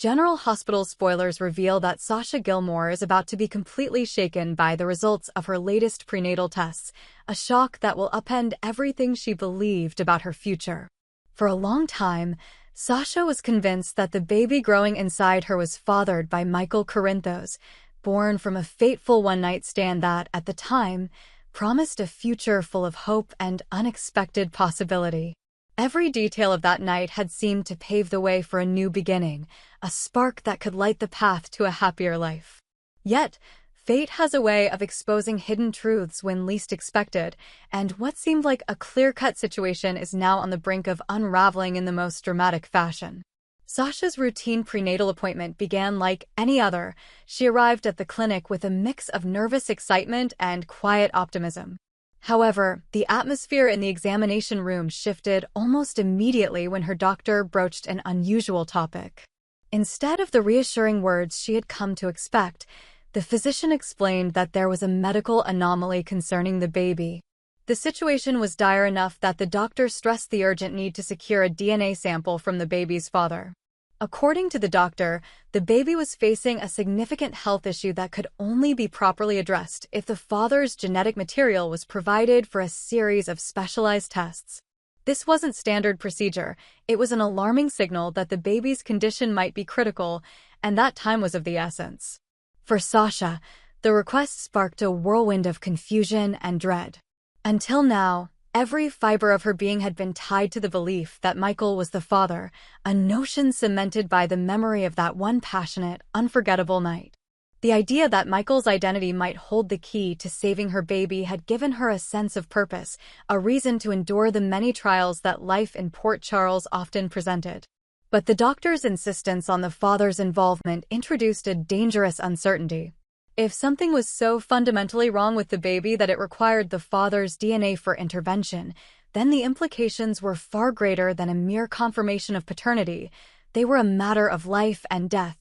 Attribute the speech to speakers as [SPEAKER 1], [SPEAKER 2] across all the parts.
[SPEAKER 1] General Hospital spoilers reveal that Sasha Gilmore is about to be completely shaken by the results of her latest prenatal tests, a shock that will upend everything she believed about her future. For a long time, Sasha was convinced that the baby growing inside her was fathered by Michael Corinthos, born from a fateful one-night stand that, at the time, promised a future full of hope and unexpected possibility. Every detail of that night had seemed to pave the way for a new beginning, a spark that could light the path to a happier life. Yet, fate has a way of exposing hidden truths when least expected, and what seemed like a clear-cut situation is now on the brink of unraveling in the most dramatic fashion. Sasha's routine prenatal appointment began like any other. She arrived at the clinic with a mix of nervous excitement and quiet optimism. However, the atmosphere in the examination room shifted almost immediately when her doctor broached an unusual topic. Instead of the reassuring words she had come to expect, the physician explained that there was a medical anomaly concerning the baby. The situation was dire enough that the doctor stressed the urgent need to secure a DNA sample from the baby's father. According to the doctor, the baby was facing a significant health issue that could only be properly addressed if the father's genetic material was provided for a series of specialized tests. This wasn't standard procedure. It was an alarming signal that the baby's condition might be critical, and that time was of the essence. For Sasha, the request sparked a whirlwind of confusion and dread. Until now, every fiber of her being had been tied to the belief that Michael was the father, a notion cemented by the memory of that one passionate, unforgettable night. The idea that Michael's identity might hold the key to saving her baby had given her a sense of purpose, a reason to endure the many trials that life in Port Charles often presented. But the doctor's insistence on the father's involvement introduced a dangerous uncertainty. If something was so fundamentally wrong with the baby that it required the father's DNA for intervention, then the implications were far greater than a mere confirmation of paternity. They were a matter of life and death.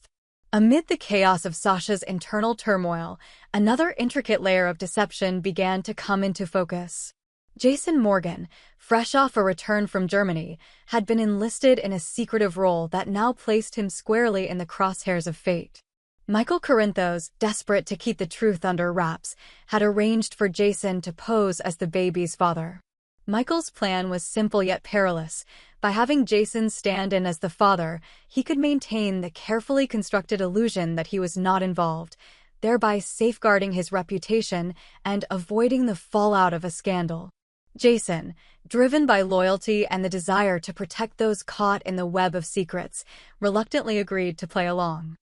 [SPEAKER 1] Amid the chaos of Sasha's internal turmoil, another intricate layer of deception began to come into focus. Jason Morgan, fresh off a return from Germany, had been enlisted in a secretive role that now placed him squarely in the crosshairs of fate. Michael Corinthos, desperate to keep the truth under wraps, had arranged for Jason to pose as the baby's father. Michael's plan was simple yet perilous. By having Jason stand in as the father, he could maintain the carefully constructed illusion that he was not involved, thereby safeguarding his reputation and avoiding the fallout of a scandal. Jason, driven by loyalty and the desire to protect those caught in the web of secrets, reluctantly agreed to play along.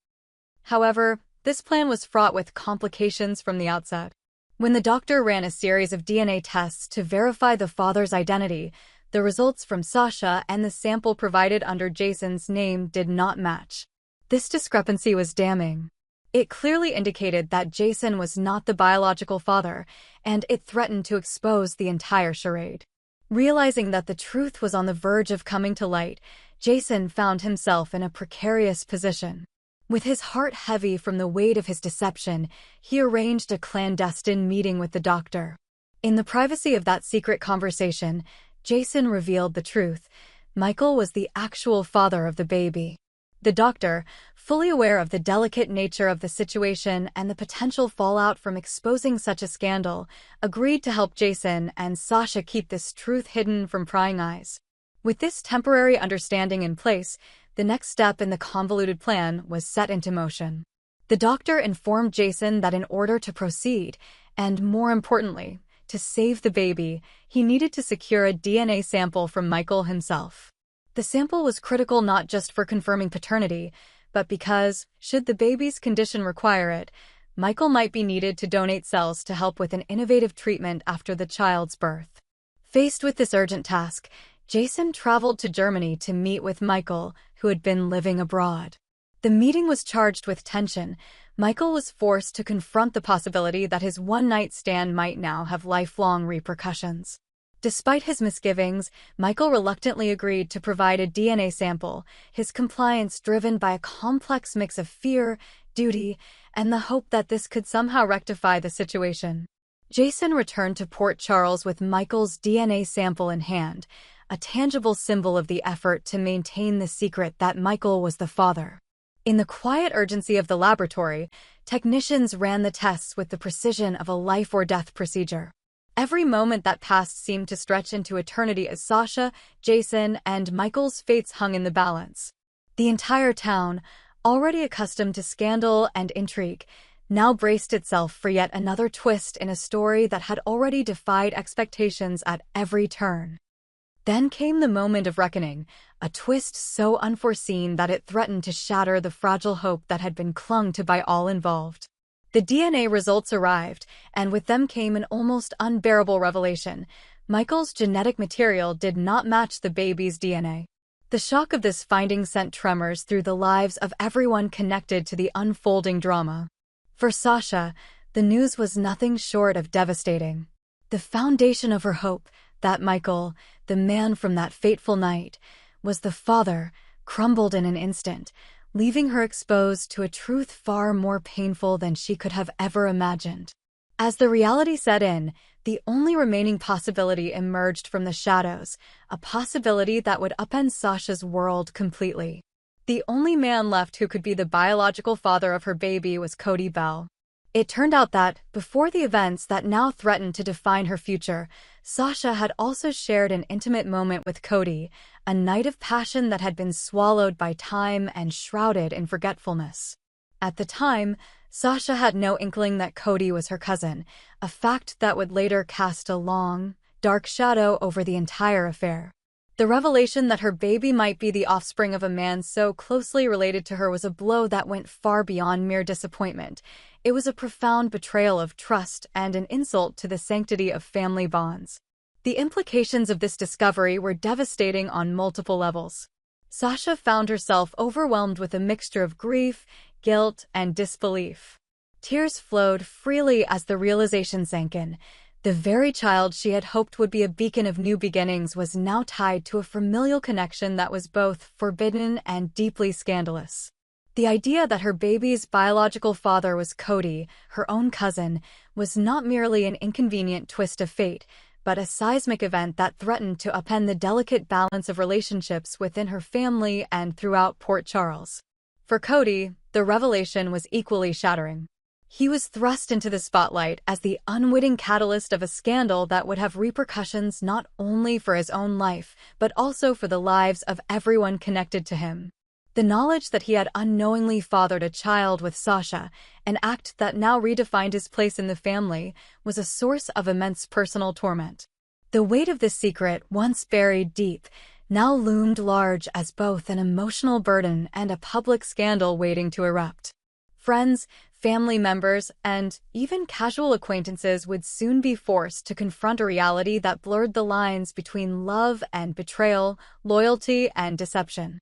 [SPEAKER 1] However, this plan was fraught with complications from the outset. When the doctor ran a series of DNA tests to verify the father's identity, the results from Sasha and the sample provided under Jason's name did not match. This discrepancy was damning. It clearly indicated that Jason was not the biological father, and it threatened to expose the entire charade. Realizing that the truth was on the verge of coming to light, Jason found himself in a precarious position. With his heart heavy from the weight of his deception, he arranged a clandestine meeting with the doctor. In the privacy of that secret conversation, Jason revealed the truth. Michael was the actual father of the baby. The doctor, fully aware of the delicate nature of the situation and the potential fallout from exposing such a scandal, agreed to help Jason and Sasha keep this truth hidden from prying eyes. With this temporary understanding in place, the next step in the convoluted plan was set into motion. The doctor informed Jason that in order to proceed, and more importantly, to save the baby, he needed to secure a DNA sample from Michael himself. The sample was critical not just for confirming paternity, but because, should the baby's condition require it, Michael might be needed to donate cells to help with an innovative treatment after the child's birth. Faced with this urgent task, Jason traveled to Germany to meet with Michael, who had been living abroad. The meeting was charged with tension. Michael was forced to confront the possibility that his one-night stand might now have lifelong repercussions. Despite his misgivings, Michael reluctantly agreed to provide a DNA sample, his compliance driven by a complex mix of fear, duty, and the hope that this could somehow rectify the situation. Jason returned to Port Charles with Michael's DNA sample in hand, a tangible symbol of the effort to maintain the secret that Michael was the father. In the quiet urgency of the laboratory, technicians ran the tests with the precision of a life-or-death procedure. Every moment that passed seemed to stretch into eternity as Sasha, Jason, and Michael's fates hung in the balance. The entire town, already accustomed to scandal and intrigue, now braced itself for yet another twist in a story that had already defied expectations at every turn. Then came the moment of reckoning, a twist so unforeseen that it threatened to shatter the fragile hope that had been clung to by all involved. The DNA results arrived, and with them came an almost unbearable revelation. Michael's genetic material did not match the baby's DNA. The shock of this finding sent tremors through the lives of everyone connected to the unfolding drama. For Sasha, the news was nothing short of devastating. The foundation of her hope, that Michael, the man from that fateful night, was the father, crumbled in an instant, leaving her exposed to a truth far more painful than she could have ever imagined. As the reality set in, the only remaining possibility emerged from the shadows, a possibility that would upend Sasha's world completely. The only man left who could be the biological father of her baby was Cody Bell. It turned out that, before the events that now threatened to define her future, Sasha had also shared an intimate moment with Cody, a night of passion that had been swallowed by time and shrouded in forgetfulness. At the time, Sasha had no inkling that Cody was her cousin, a fact that would later cast a long, dark shadow over the entire affair. The revelation that her baby might be the offspring of a man so closely related to her was a blow that went far beyond mere disappointment. It was a profound betrayal of trust and an insult to the sanctity of family bonds. The implications of this discovery were devastating on multiple levels. Sasha found herself overwhelmed with a mixture of grief, guilt, and disbelief. Tears flowed freely as the realization sank in. The very child she had hoped would be a beacon of new beginnings was now tied to a familial connection that was both forbidden and deeply scandalous. The idea that her baby's biological father was Cody, her own cousin, was not merely an inconvenient twist of fate, but a seismic event that threatened to upend the delicate balance of relationships within her family and throughout Port Charles. For Cody, the revelation was equally shattering. He was thrust into the spotlight as the unwitting catalyst of a scandal that would have repercussions not only for his own life, but also for the lives of everyone connected to him. The knowledge that he had unknowingly fathered a child with Sasha, an act that now redefined his place in the family, was a source of immense personal torment. The weight of this secret, once buried deep, now loomed large as both an emotional burden and a public scandal waiting to erupt. Friends, family members, and even casual acquaintances would soon be forced to confront a reality that blurred the lines between love and betrayal, loyalty and deception.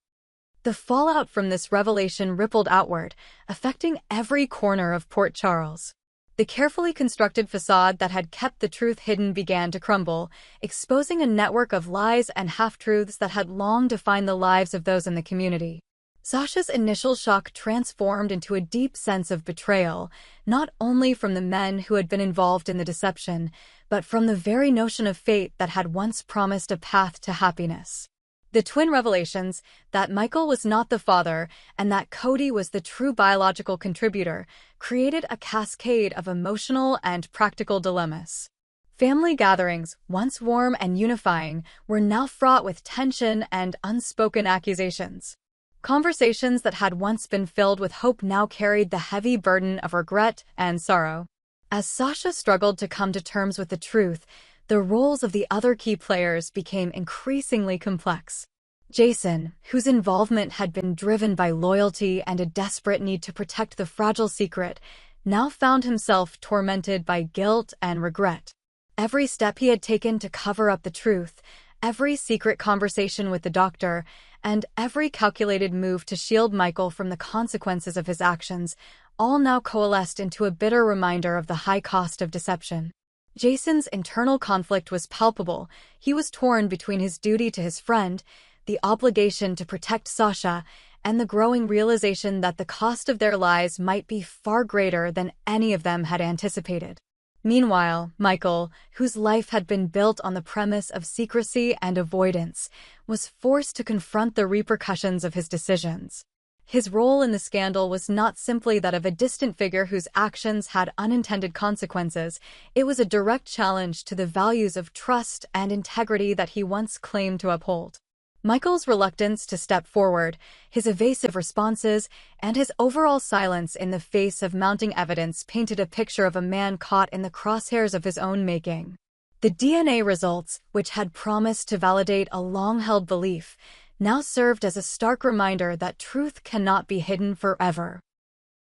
[SPEAKER 1] The fallout from this revelation rippled outward, affecting every corner of Port Charles. The carefully constructed facade that had kept the truth hidden began to crumble, exposing a network of lies and half-truths that had long defined the lives of those in the community. Sasha's initial shock transformed into a deep sense of betrayal, not only from the men who had been involved in the deception, but from the very notion of fate that had once promised a path to happiness. The twin revelations, that Michael was not the father and that Cody was the true biological contributor, created a cascade of emotional and practical dilemmas. Family gatherings, once warm and unifying, were now fraught with tension and unspoken accusations. Conversations that had once been filled with hope now carried the heavy burden of regret and sorrow. As Sasha struggled to come to terms with the truth, the roles of the other key players became increasingly complex. Jason, whose involvement had been driven by loyalty and a desperate need to protect the fragile secret, now found himself tormented by guilt and regret. Every step he had taken to cover up the truth, every secret conversation with the doctor, and every calculated move to shield Michael from the consequences of his actions, all now coalesced into a bitter reminder of the high cost of deception. Jason's internal conflict was palpable. He was torn between his duty to his friend, the obligation to protect Sasha, and the growing realization that the cost of their lives might be far greater than any of them had anticipated. Meanwhile, Michael, whose life had been built on the premise of secrecy and avoidance, was forced to confront the repercussions of his decisions. His role in the scandal was not simply that of a distant figure whose actions had unintended consequences. It was a direct challenge to the values of trust and integrity that he once claimed to uphold. Michael's reluctance to step forward, his evasive responses, and his overall silence in the face of mounting evidence painted a picture of a man caught in the crosshairs of his own making. The DNA results, which had promised to validate a long-held belief, now served as a stark reminder that truth cannot be hidden forever.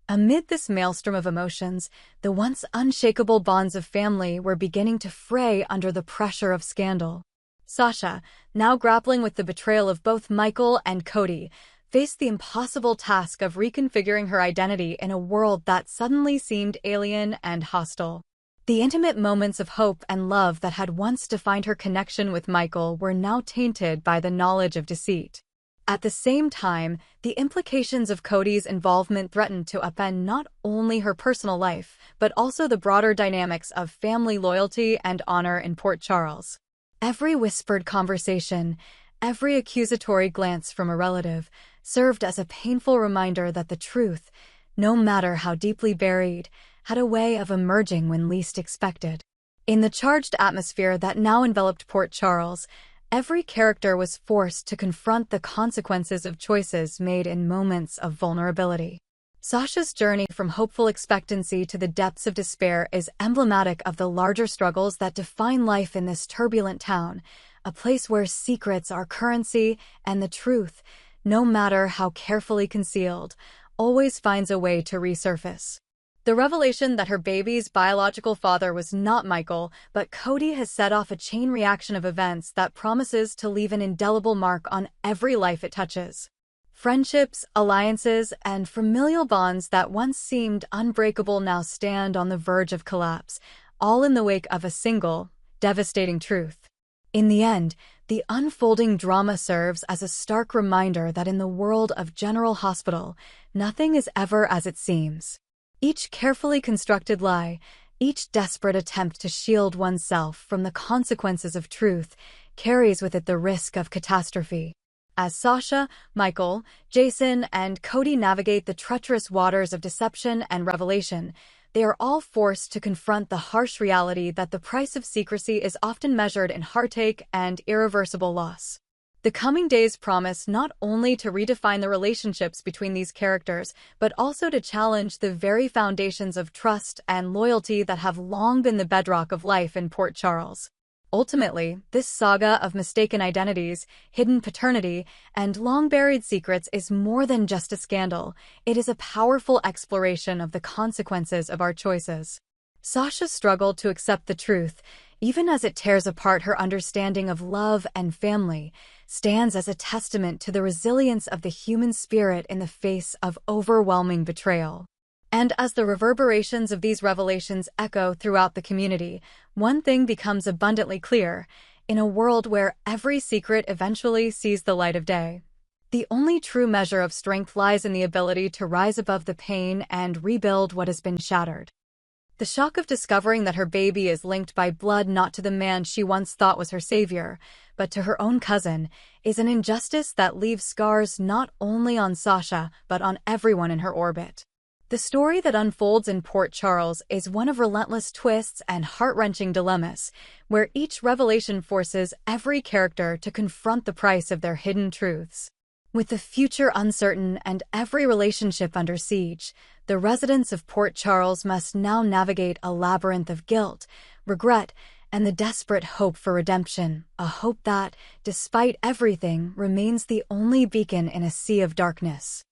[SPEAKER 1] Amid this maelstrom of emotions, the once unshakable bonds of family were beginning to fray under the pressure of scandal. Sasha, now grappling with the betrayal of both Michael and Cody, faced the impossible task of reconfiguring her identity in a world that suddenly seemed alien and hostile. The intimate moments of hope and love that had once defined her connection with Michael were now tainted by the knowledge of deceit. At the same time, the implications of Cody's involvement threatened to upend not only her personal life, but also the broader dynamics of family loyalty and honor in Port Charles. Every whispered conversation, every accusatory glance from a relative, served as a painful reminder that the truth, no matter how deeply buried, had a way of emerging when least expected. In the charged atmosphere that now enveloped Port Charles, every character was forced to confront the consequences of choices made in moments of vulnerability. Sasha's journey from hopeful expectancy to the depths of despair is emblematic of the larger struggles that define life in this turbulent town, a place where secrets are currency and the truth, no matter how carefully concealed, always finds a way to resurface. The revelation that her baby's biological father was not Michael, but Cody has set off a chain reaction of events that promises to leave an indelible mark on every life it touches. Friendships, alliances, and familial bonds that once seemed unbreakable now stand on the verge of collapse, all in the wake of a single, devastating truth. In the end, the unfolding drama serves as a stark reminder that in the world of General Hospital, nothing is ever as it seems. Each carefully constructed lie, each desperate attempt to shield oneself from the consequences of truth, carries with it the risk of catastrophe. As Sasha, Michael, Jason, and Cody navigate the treacherous waters of deception and revelation, they are all forced to confront the harsh reality that the price of secrecy is often measured in heartache and irreversible loss. The coming days promise not only to redefine the relationships between these characters, but also to challenge the very foundations of trust and loyalty that have long been the bedrock of life in Port Charles. Ultimately, this saga of mistaken identities, hidden paternity, and long-buried secrets is more than just a scandal. It is a powerful exploration of the consequences of our choices. Sasha's struggle to accept the truth, even as it tears apart her understanding of love and family, stands as a testament to the resilience of the human spirit in the face of overwhelming betrayal. And as the reverberations of these revelations echo throughout the community, one thing becomes abundantly clear: in a world where every secret eventually sees the light of day, the only true measure of strength lies in the ability to rise above the pain and rebuild what has been shattered. The shock of discovering that her baby is linked by blood not to the man she once thought was her savior, but to her own cousin, is an injustice that leaves scars not only on Sasha, but on everyone in her orbit. The story that unfolds in Port Charles is one of relentless twists and heart-wrenching dilemmas, where each revelation forces every character to confront the price of their hidden truths. With the future uncertain and every relationship under siege, the residents of Port Charles must now navigate a labyrinth of guilt, regret, and the desperate hope for redemption, a hope that, despite everything, remains the only beacon in a sea of darkness.